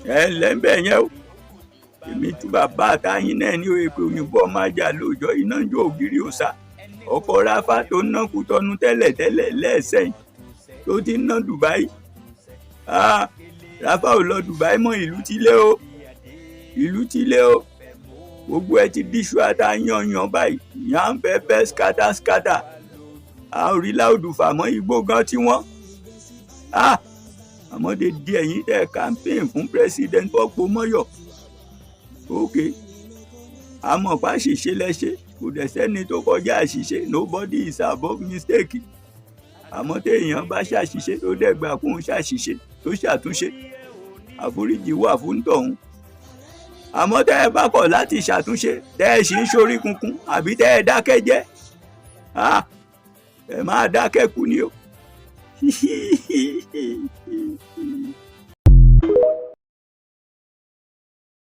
ẹ lẹ́ńbẹ̀ yẹn o èmi tí bàbá àtàyìn náà ní òye pé òyìnbó ọmọ ajá lóòjọ́ iná ń jó ògiri òòṣà ọkọ̀ ráfà tó ná Kútọ́nù tẹ́lẹ̀tẹ́lẹ̀ lẹ́ẹ̀sẹ̀yìn tó ti ń ná Dubai ráfà ò lọ Dubai mọ́ ìlú ti lé o gbogbo ẹ ti díṣu àtàyànyàn báyìí ìyá ń fẹ́ skátà a ò rí láòdù fàmọ́ igbó gan tí wọ́n àmọ́dé díẹ̀ yín tẹ̀ campaign fún president Fọpomọ́yọ̀ ok àmọ̀pá ṣìṣe lẹ́ṣẹ̀ kò dẹ̀ sẹ́ni tó kọjá àṣìṣe nobody is above mistake àmọ́ téèyàn bá ṣàṣìṣe tó dẹ̀ gbà fún ṣàṣìṣe tó ṣàtúnṣe àforíjì wà fún tọ̀hún àmọ́ tẹ́ ẹ bá kọ̀ láti ṣàtúnṣe tẹ́ ẹ sì ń ṣorí kunkun àbí tẹ́ ẹ dákẹ́ jẹ́ ẹ máa dákẹ́ kú ni o.